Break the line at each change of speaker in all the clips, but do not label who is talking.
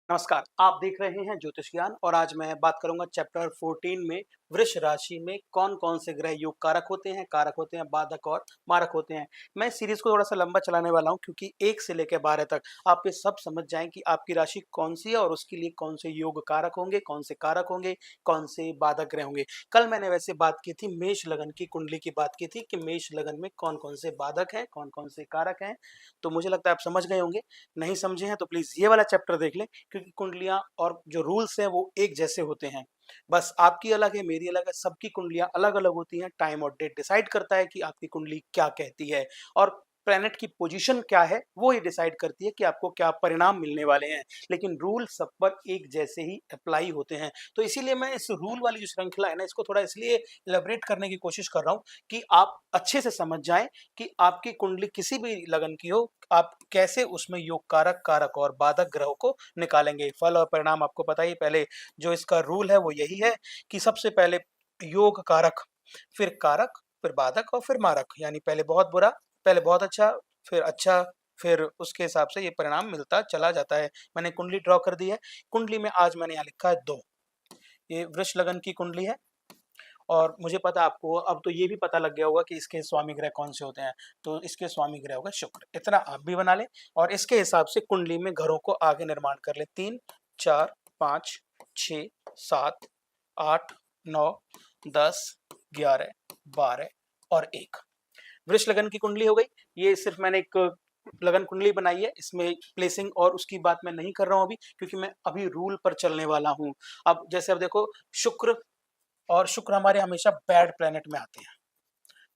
नमस्कार, आप देख रहे हैं ज्योतिष ज्ञान और आज मैं बात करूंगा चैप्टर 14 में वृष राशि में कौन-कौन से ग्रह योग कारक होते हैं, बाधक और मारक होते हैं। मैं इस सीरीज को थोड़ा-सा लंबा चलाने वाला हूं क्योंकि 1 से लेकर 12 तक आप ये सब समझ जाएं कि आपकी राशि कौन-सी है और उसके लिए कौन से योग कारक होंगे, कौन से कारक होंगे, कौन से बाधक ग्रह होंगे। कल मैंने वैसे बात की थी मेष लगन की कुंडली की बात की थी कि मेष लगन में कौन-कौन से बाधक हैं, कौन-कौन से कारक हैं। तो मुझे लगता है आप समझ गए होंगे। नहीं समझे हैं तो प्लीज़ ये वाला चैप्टर देख लें क्योंकि कुंडलियाँ और जो रूल्स हैं वो एक जैसे होते हैं। बस आपकी अलग है, मेरी अलग है, सबकी कुंडलियाँ अलग-अलग होती हैं। टाइम और डेट डिसाइड करता है कि आपकी कुंडली क्या कहती है और प्लैनेट की पोजीशन क्या है, वो ये डिसाइड करती है कि आपको क्या परिणाम मिलने वाले हैं। लेकिन रूल सब पर एक जैसे ही अप्लाई होते हैं। तो इसीलिए मैं इस रूल वाली जो श्रृंखला है ना, इसको थोड़ा इसलिए इलैबोरेट करने की कोशिश कर रहा हूँ कि आप अच्छे से समझ जाएँ कि आपकी कुंडली किसी भी लगन की हो, आप कैसे उसमें योग कारक, कारक और बाधक ग्रहों को निकालेंगे। फल और परिणाम आपको पता ही पहले जो इसका रूल है वो यही है कि सबसे पहले योग कारक, फिर बाधक और फिर मारक। यानी पहले बहुत बुरा, पहले बहुत अच्छा, फिर उसके हिसाब से ये परिणाम मिलता चला जाता है। मैंने कुंडली ड्रॉ कर दी है। कुंडली में आज मैंने यहाँ लिखा है 2। ये वृष लगन की कुंडली है और मुझे पता है आपको अब तो ये भी पता लग गया होगा कि इसके स्वामी ग्रह कौन से होते हैं। तो इसके स्वामी ग्रह होगा शुक्र। इतना आप भी बना लें और इसके हिसाब से कुंडली में घरों को आगे निर्माण कर लें। 3, 4, 5, 6, 7, 8, 9, 10, 11, 12 और 1। वृष लगन की कुंडली हो गई। ये सिर्फ मैंने एक लगन कुंडली बनाई है। इसमें प्लेसिंग और उसकी बात मैं नहीं कर रहा हूँ अभी क्योंकि मैं अभी रूल पर चलने वाला हूँ। अब जैसे अब देखो शुक्र और शुक्र हमारे हमेशा बैड प्लैनेट में आते हैं।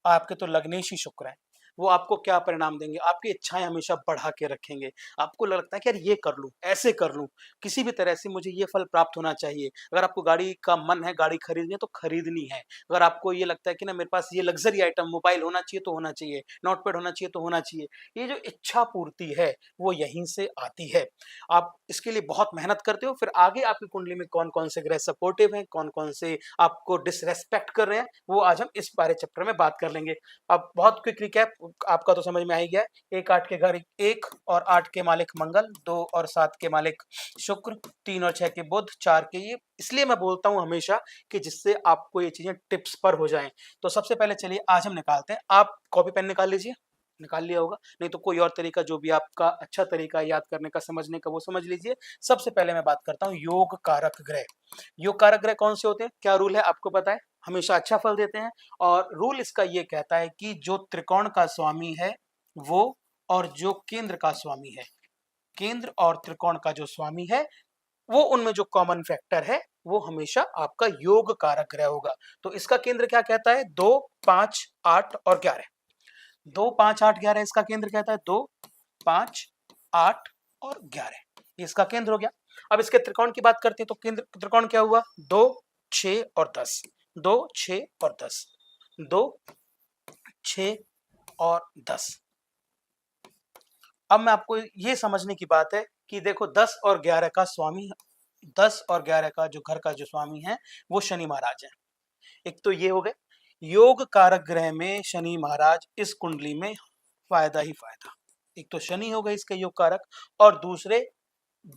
आपके तो लग्नेश ही शुक्र हैं। वो आपको क्या परिणाम देंगे? आपकी इच्छाएँ हमेशा बढ़ा के रखेंगे। आपको लगता है कि यार ये कर लूँ, ऐसे कर लूँ, किसी भी तरह से मुझे ये फल प्राप्त होना चाहिए। अगर आपको गाड़ी का मन है, गाड़ी खरीदनी है तो खरीदनी है। अगर आपको ये लगता है कि ना मेरे पास ये लग्ज़री आइटम मोबाइल होना चाहिए तो होना चाहिए, नोटपैड होना चाहिए तो होना चाहिए। ये जो इच्छा पूर्ति है, वो यहीं से आती है। आप इसके लिए बहुत मेहनत करते हो, फिर आगे आपकी कुंडली में कौन-कौन से ग्रह सपोर्टिव हैं, कौन-कौन से आपको डिसरेस्पेक्ट कर रहे हैं, वो आज हम इस बारे चैप्टर में बात कर लेंगे। अब बहुत क्विक रिकैप आपका तो समझ में आ ही गया है। 1 8 के घर 1 और 8 के मालिक मंगल, 2 और 7 के मालिक शुक्र, 3 और 6 के बुध, 4 के ये इसलिए मैं बोलता हूँ हमेशा कि जिससे आपको ये चीज़ें टिप्स पर हो जाएँ। तो सबसे पहले चलिए आज हम निकालते हैं। आप कॉपी पेन निकाल लीजिए। निकाल लिया होगा, नहीं तो कोई और तरीका जो भी आपका अच्छा तरीका है याद करने का, समझने का वो समझ लीजिए। सबसे पहले मैं बात करता हूँ योग कारक ग्रह। योग कारक ग्रह कौन से होते हैं? क्या रूल है आपको पता है? हमेशा अच्छा फल देते हैं और रूल इसका ये कहता है कि जो त्रिकोण का स्वामी है वो और जो केंद्र का स्वामी है, केंद्र और त्रिकोण का जो स्वामी है वो उनमें जो कॉमन फैक्टर है वो हमेशा आपका योग कारक ग्रह होगा। तो इसका केंद्र क्या कहता है? 2, 5, 8 और 11। 2, 5, 8, 11 इसका केंद्र कहता है। 2, 5, 8 और 11 ये इसका केंद्र हो गया। अब इसके त्रिकोण की बात करते हैं तो केंद्र त्रिकोण क्या हुआ? 2, 6 और 10। 2, 6 और 10। 2, 6 और 10। अब मैं आपको ये समझने की बात है कि देखो 10 और 11 का स्वामी, 10 और 11 का जो घर का जो स्वामी है वो शनि महाराज है। एक तो ये हो गए योग कारक ग्रह में शनि महाराज इस कुंडली में फायदा ही फायदा। एक तो शनि हो गए इसके योग कारक और दूसरे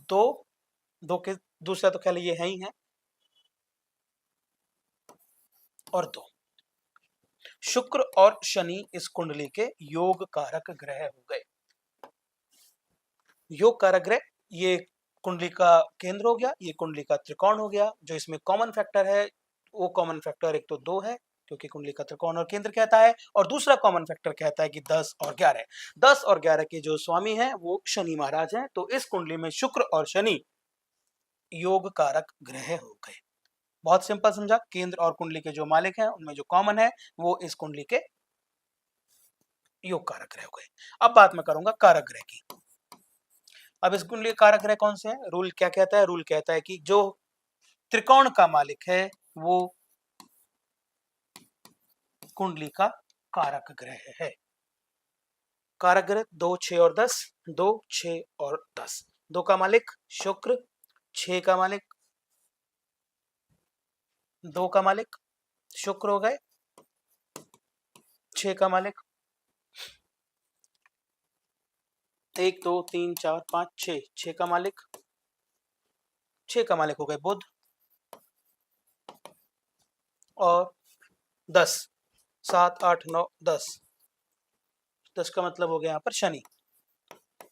दो दो के दूसरा तो ख्याल ये है ही है और 2 शुक्र और शनि इस कुंडली के योग कारक ग्रह हो गए। योग कारक ग्रह ये कुंडली का केंद्र हो गया, ये कुंडली का त्रिकोण हो गया। जो इसमें कॉमन फैक्टर है वो कॉमन फैक्टर एक तो 2 है क्योंकि कुंडली का त्रिकोण और केंद्र कहता है और दूसरा कॉमन फैक्टर कहता है कि 10 और 11। 10 और 11 के जो स्वामी हैं वो शनि महाराज हैं। तो इस कुंडली में शुक्र और शनि योग कारक ग्रह हो गए। बहुत सिंपल समझा। केंद्र और कुंडली के जो मालिक हैं उनमें जो कॉमन है वो इस कुंडली के योग कारक ग्रह हो गए। अब बात मैं करूंगा कारक ग्रह की। अब इस कुंडली के कारक ग्रह कौन से हैं? रूल क्या कहता है? रूल कहता है कि जो त्रिकोण का मालिक है वो कुंडली का कारक ग्रह है। कारक ग्रह 2, 6 और 10। 2, 6 और 10। 2 का मालिक शुक्र, 6 का मालिक 2 का मालिक शुक्र हो गए, 6 का मालिक 1, 2, 3, 4, 5, 6। 6 का मालिक 6 का मालिक हो गए बुध और 10, 7, 8, 9, 10, 10 का मतलब हो गया यहाँ पर शनि।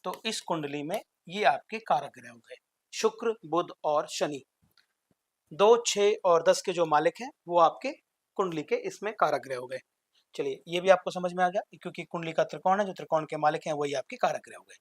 तो इस कुंडली में ये आपके कारक ग्रह हो गए, शुक्र, बुध और शनि। 2, 6 और 10 के जो मालिक हैं वो आपके कुंडली के इसमें कारक ग्रह हो गए। चलिए ये भी आपको समझ में आ गया, क्योंकि कुंडली का त्रिकोण है, जो त्रिकोण के मालिक हैं वही आपके कारक ग्रह हो गए।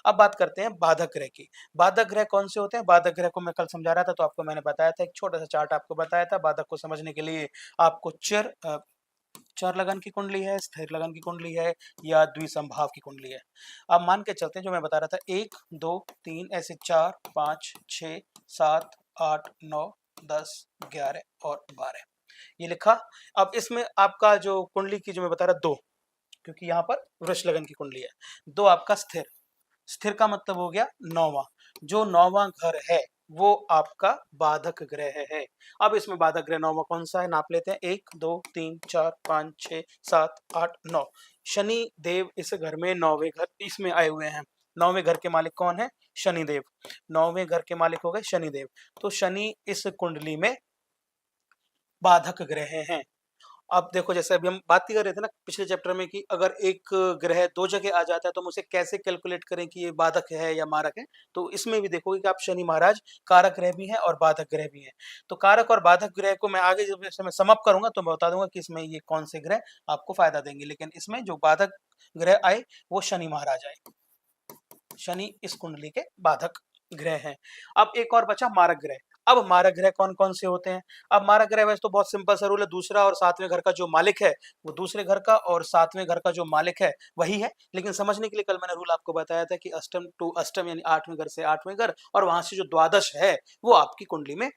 अब बात करते हैं बाधक ग्रह की। बाधक ग्रह कौन से होते हैं? बाधक ग्रह को मैं कल समझा रहा था, तो आपको मैंने बताया था, एक छोटा सा चार्ट आपको बताया था। बाधक को समझने के लिए आपको चर लगन की कुंडली है, स्थिर लगन की कुंडली है, या द्विसंभाव की कुंडली है। अब मान के चलते हैं, जो मैं बता रहा था 1, 2, 3 ऐसे 4, 5, 6, 7, 8, 9, 10, 11 और 12 ये लिखा। अब इसमें आपका जो कुंडली की जो मैं बता रहा 2, क्योंकि यहाँ पर वृष लगन की कुंडली है, 2 आपका स्थिर। स्थिर का मतलब हो गया 9वां। जो 9वां घर है वो आपका बाधक ग्रह है। अब इसमें बाधक ग्रह 9वां कौन सा है, नाप लेते हैं। 1, 2, 3, 4, 5, 6, 7, 8, 9। शनि देव इस घर में 9वें घर इसमें आए हुए हैं। 9वें घर के मालिक कौन है? शनिदेव। 9वें घर के मालिक हो गए शनिदेव। तो शनि इस कुंडली में बाधक ग्रह हैं। अब देखो, जैसे अभी हम बात ही कर रहे थे ना पिछले चैप्टर में, कि अगर एक ग्रह 2 जगह आ जाता है तो हम उसे कैसे कैलकुलेट करें कि ये बाधक है या मारक है। तो इसमें भी देखोगे कि आप शनि महाराज कारक ग्रह भी हैं और बाधक ग्रह भी हैं। तो कारक और बाधक ग्रह को मैं आगे जब मैं सम अप करूंगा तो मैं बता दूंगा कि इसमें ये कौन से ग्रह आपको फायदा देंगे, लेकिन इसमें जो बाधक ग्रह आए वो शनि महाराज आए। शनि इस कुंडली के बाधक ग्रह हैं। अब एक और बचा मारक ग्रह। अब मारक ग्रह कौन कौन से होते हैं? अब मारक ग्रह वैसे तो बहुत सिंपल सा रूल है, दूसरा और सातवें घर का जो मालिक है वो दूसरे घर का, और सातवें घर का जो मालिक है वही है। लेकिन समझने के लिए कल मैंने रूल आपको बताया था कि अष्टम टू अष्टम यानी 8वें घर से 8वें घर, और वहां से जो द्वादश है वो आपकी कुंडली में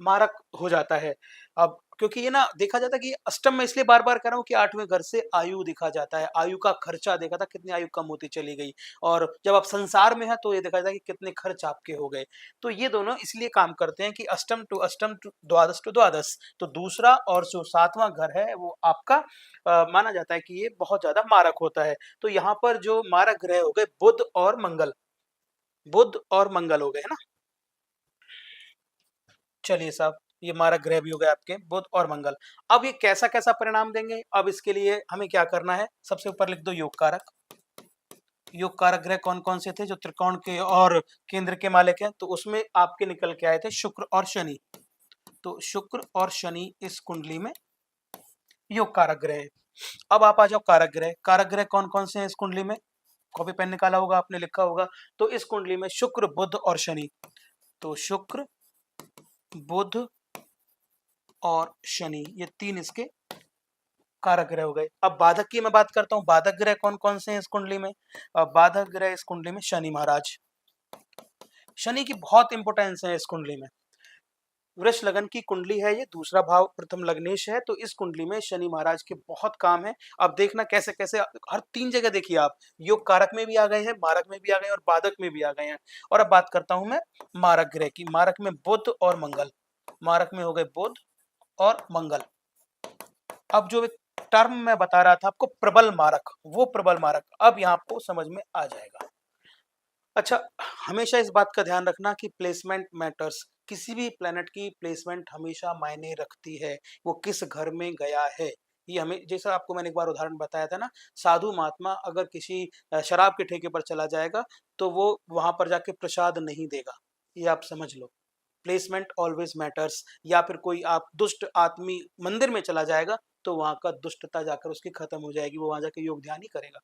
मारक हो जाता है। अब क्योंकि ये ना देखा जाता है कि अष्टम में इसलिए बार बार कह रहा हूँ कि 8वें घर से आयु देखा जाता है, आयु का खर्चा देखा था, कितनी आयु कम होती चली गई। और जब आप संसार में हैं तो ये देखा जाता है कि कितने खर्च आपके हो गए। तो ये दोनों इसलिए काम करते हैं कि अष्टम टू द्वादश टू द्वादश। तो दूसरा और जो सातवां घर है वो आपका माना जाता है कि ये बहुत ज्यादा मारक होता है। तो यहाँ पर जो मारक ग्रह हो गए बुध और मंगल, बुध और मंगल हो गए, है ना। चलिए साहब, ये मारक ग्रह भी हो गए आपके बुध और मंगल। अब ये कैसा कैसा परिणाम देंगे, अब इसके लिए हमें क्या करना है, सबसे ऊपर लिख दो योग कारक। योग कारक ग्रह कौन कौन से थे जो त्रिकोण के और केंद्र के मालिक हैं? तो उसमें आपके निकल के आए थे शुक्र और शनि। तो शुक्र और शनि इस कुंडली में योग कारक ग्रह हैं। अब आप आ जाओ कारक ग्रह। कारक ग्रह कौन कौन से हैं इस कुंडली में? कॉपी पेन निकाला होगा आपने, लिखा होगा। तो इस कुंडली में शुक्र, बुध और शनि। तो शुक्र, बुध और शनि ये 3 इसके कारक ग्रह हो गए। अब बाधक की मैं बात करता हूँ, बाधक ग्रह कौन कौन से हैं इस कुंडली में? अब बाधक ग्रह इस कुंडली में शनि महाराज। शनि की बहुत इंपॉर्टेंस है इस कुंडली में। वृष लगन की कुंडली है ये, दूसरा भाव प्रथम लग्नेश है, तो इस कुंडली में शनि महाराज के बहुत काम है। अब देखना कैसे कैसे हर 3 जगह देखिए आप, योग कारक में भी आ गए हैं, मारक में भी आ गए हैं और बाधक में भी आ गए हैं। और अब बात करता हूं मैं मारक ग्रह की। मारक में बुध और मंगल, मारक में हो गए बुध और मंगल। अब जो एक टर्म मैं बता रहा था आपको प्रबल मारक, वो प्रबल मारक अब यहाँ आपको समझ में आ जाएगा। अच्छा, हमेशा इस बात का ध्यान रखना कि प्लेसमेंट मैटर्स। किसी भी प्लेनेट की प्लेसमेंट हमेशा मायने रखती है, वो किस घर में गया है। ये हमें, जैसा आपको मैंने एक बार उदाहरण बताया था ना, साधु महात्मा अगर किसी शराब के ठेके पर चला जाएगा तो वो वहां पर जाके प्रसाद नहीं देगा, ये आप समझ लो। Placement always matters. या फिर कोई आप दुष्ट आदमी मंदिर में चला जाएगा तो वहां का दुष्टता जाकर उसकी खत्म हो जाएगी, वो वहां जाकर योग ध्यान ही करेगा।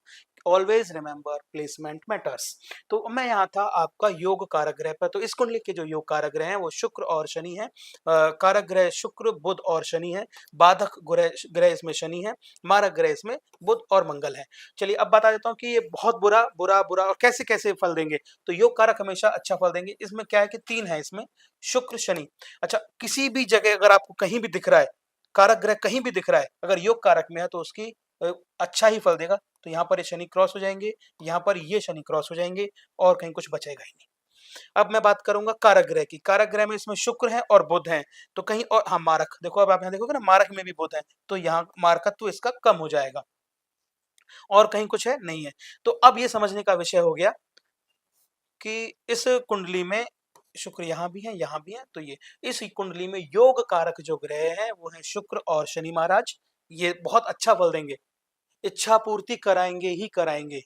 Always remember placement matters. तो मैं यहाँ था आपका योग कारक ग्रह पर। तो इस कुंडली के जो योग कारक ग्रह हैं वो शुक्र और शनि है। कारक ग्रह शुक्र, बुध और शनि है। बाधक ग्रह ग्रह इसमें शनि है। मारक ग्रह इसमें बुध और मंगल है। चलिए अब बता देता हूँ कि ये बहुत बुरा बुरा बुरा और कैसे कैसे फल देंगे। तो योग कारक हमेशा अच्छा फल देंगे। इसमें क्या है कि 3 है इसमें, शुक्र शनि। अच्छा, किसी भी जगह अगर आपको कहीं भी दिख रहा है, कारक ग्रह कहीं भी दिख रहा है, अगर योग कारक में है तो उसकी अच्छा ही फल देगा। तो यहाँ पर ये शनि क्रॉस हो जाएंगे, यहाँ पर ये शनि क्रॉस हो जाएंगे, और कहीं कुछ बचेगा ही नहीं। अब मैं बात करूंगा कारक ग्रह की। कारक ग्रह में इसमें शुक्र है और बुध है, तो कहीं और, हाँ मारक देखो, अब आप यहाँ देखोगे ना मारक में भी बुध है, तो यहाँ मारकत्व इसका कम हो जाएगा, और कहीं कुछ है नहीं है। तो अब ये समझने का विषय हो गया कि इस कुंडली में शुक्र यहाँ भी है, यहाँ भी है, तो ये इस कुंडली में योग कारक जो ग्रह हैं वो हैं शुक्र और शनि महाराज। ये बहुत अच्छा फल देंगे, इच्छा पूर्ति कराएंगे ही कराएंगे।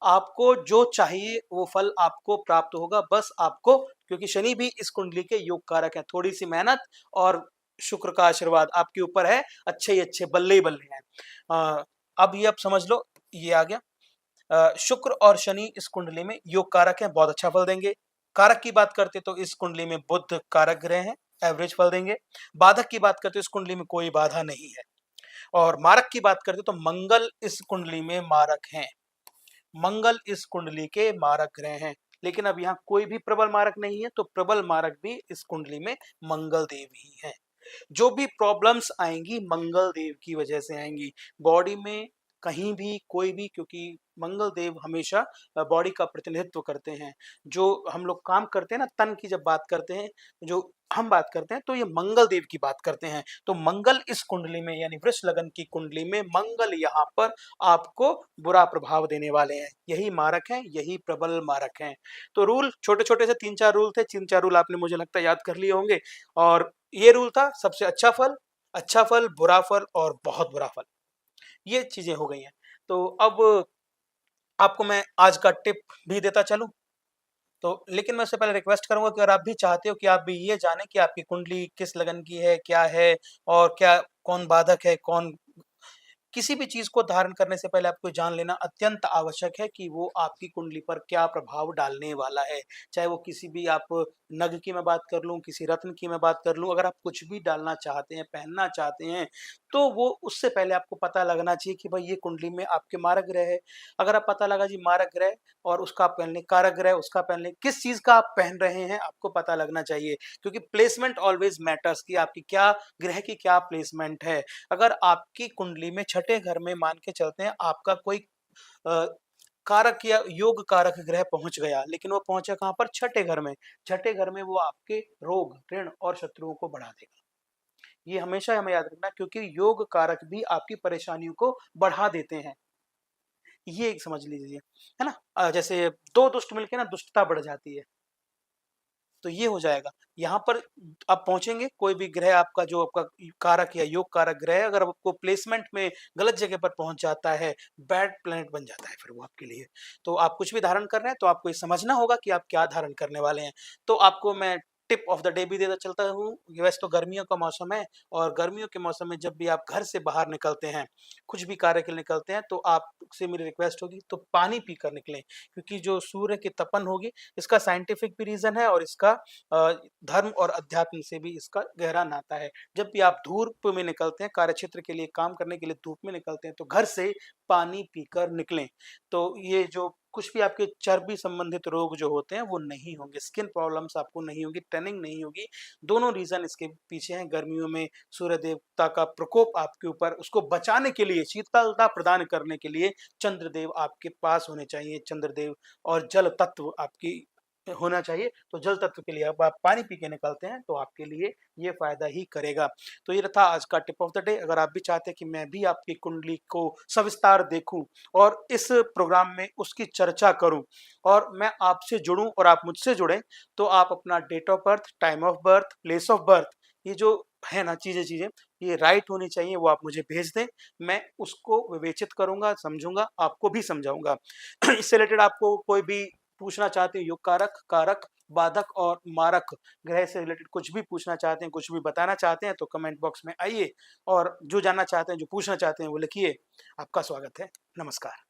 आपको जो चाहिए वो फल आपको प्राप्त होगा, बस आपको, क्योंकि शनि भी इस कुंडली के योग कारक हैं, थोड़ी सी मेहनत और शुक्र का आशीर्वाद आपके ऊपर है, अच्छे ही अच्छे बल्ले ही बल्ले हैं। अब ये, अब समझ लो, ये आ गया। शुक्र और शनि इस कुंडली में योग कारक हैं, बहुत अच्छा फल देंगे। कारक की बात करते तो इस कुंडली में बुध कारक ग्रह हैं, एवरेज फल देंगे। बाधक की बात करते इस कुंडली में कोई बाधा नहीं है। और मारक की बात करते तो मंगल इस कुंडली में मारक हैं, मंगल इस कुंडली के मारक ग्रह हैं। लेकिन अब यहाँ कोई भी प्रबल मारक नहीं है, तो प्रबल मारक भी इस कुंडली में मंगल देव ही है। जो भी प्रॉब्लम्स आएंगी मंगल देव की वजह से आएंगी, बॉडी में कहीं भी कोई भी, क्योंकि मंगल देव हमेशा बॉडी का प्रतिनिधित्व करते हैं। जो हम लोग काम करते हैं ना, तन की जब बात करते हैं, जो हम बात करते हैं, तो ये मंगल देव की बात करते हैं। तो मंगल इस कुंडली में, यानी वृष लगन की कुंडली में मंगल यहाँ पर आपको बुरा प्रभाव देने वाले हैं। यही मारक हैं, यही प्रबल मारक हैं। तो रूल छोटे छोटे से 3-4 रूल थे, 3-4 रूल आपने मुझे लगता है याद कर लिए होंगे। और ये रूल था सबसे अच्छा फल, बुरा फल और बहुत बुरा फल। ये चीजें हो गई हैं। तो अब आपको मैं आज का टिप भी देता चलूं, तो लेकिन मैं उससे पहले रिक्वेस्ट करूंगा कि अगर आप भी चाहते हो कि आप भी ये जानें कि आपकी कुंडली किस लगन की है, क्या है, और क्या कौन बाधक है, कौन, किसी भी चीज को धारण करने से पहले आपको जान लेना अत्यंत आवश्यक है कि वो आपकी कुंडली पर क्या प्रभाव डालने वाला है। चाहे वो किसी भी, आप नग की मैं बात कर लूं, किसी रत्न की मैं बात कर लूं, अगर आप कुछ भी डालना चाहते हैं, पहनना चाहते हैं, तो वो उससे पहले आपको पता लगना चाहिए कि भाई ये कुंडली में आपके मारक ग्रह है। अगर आप पता लगा जी मारक ग्रह और उसका आप पहन लें, कारक ग्रह उसका पहन लें, किस चीज का आप पहन रहे हैं आपको पता लगना चाहिए, क्योंकि प्लेसमेंट ऑलवेज मैटर्स, कि आपकी क्या ग्रह की क्या प्लेसमेंट है। अगर आपकी कुंडली में छठे घर में, मान के चलते हैं आपका कोई अ, कारक या योग कारक ग्रह पहुंच गया, लेकिन वो पहुंचा कहां पर, छठे घर में। छठे घर में वो आपके रोग, ऋण और शत्रुओं को बढ़ा देगा। ये हमेशा हमें याद रखना, क्योंकि योग कारक भी आपकी परेशानियों को बढ़ा देते हैं। ये एक समझ लीजिए, है ना। जैसे दो दुष्ट मिलके ना दुष्टता बढ़ जाती है, तो ये हो जाएगा। यहाँ पर आप पहुँचेंगे, कोई भी ग्रह आपका, जो आपका कारक या योग कारक ग्रह है, अगर आपको प्लेसमेंट में गलत जगह पर पहुँच जाता है, बैड प्लैनेट बन जाता है फिर वो आपके लिए। तो आप कुछ भी धारण कर रहे हैं, तो आपको ये समझना होगा कि आप क्या धारण करने वाले हैं। तो आपको मैं टिप ऑफ द डे भी देता चलता हूँ। वैसे तो गर्मियों का मौसम है, और गर्मियों के मौसम में जब भी आप घर से बाहर निकलते हैं, कुछ भी कार्य के लिए निकलते हैं, तो आपसे मेरी रिक्वेस्ट होगी, तो पानी पीकर निकलें, क्योंकि जो सूर्य की तपन होगी, इसका साइंटिफिक भी रीज़न है, और इसका धर्म और अध्यात्म से भी इसका गहरा नाता है। जब भी आप धूप में निकलते हैं, कार्यक्षेत्र के लिए, काम करने के लिए धूप में निकलते हैं, तो घर से पानी पीकर निकलें। तो ये जो कुछ भी आपके चर्बी संबंधित रोग जो होते हैं वो नहीं होंगे, स्किन प्रॉब्लम्स आपको नहीं होगी, टैनिंग नहीं होगी। दोनों रीज़न इसके पीछे हैं। गर्मियों में सूर्य देवता का प्रकोप आपके ऊपर, उसको बचाने के लिए, शीतलता प्रदान करने के लिए चंद्रदेव आपके पास होने चाहिए, चंद्रदेव, और जल तत्व आपकी होना चाहिए। तो जल तत्व के लिए अब आप पानी पी के निकलते हैं, तो आपके लिए ये फ़ायदा ही करेगा। तो ये था आज का टिप ऑफ द डे। अगर आप भी चाहते हैं कि मैं भी आपकी कुंडली को सविस्तार देखूँ और इस प्रोग्राम में उसकी चर्चा करूँ, और मैं आपसे जुड़ूँ और आप मुझसे जुड़ें, तो आप अपना date of birth, time of birth, place of birth, ये जो है ना चीज़ें ये राइट होनी चाहिए, वो आप मुझे भेज दें। मैं उसको विवेचित करूँगा, समझूँगा, आपको भी समझाऊँगा। इससे रिलेटेड आपको कोई भी पूछना चाहते हैं, योग कारक, कारक, बाधक और मारक ग्रह से रिलेटेड कुछ भी पूछना चाहते हैं, कुछ भी बताना चाहते हैं, तो कमेंट बॉक्स में आइए, और जो जानना चाहते हैं, जो पूछना चाहते हैं, वो लिखिए। आपका स्वागत है। नमस्कार।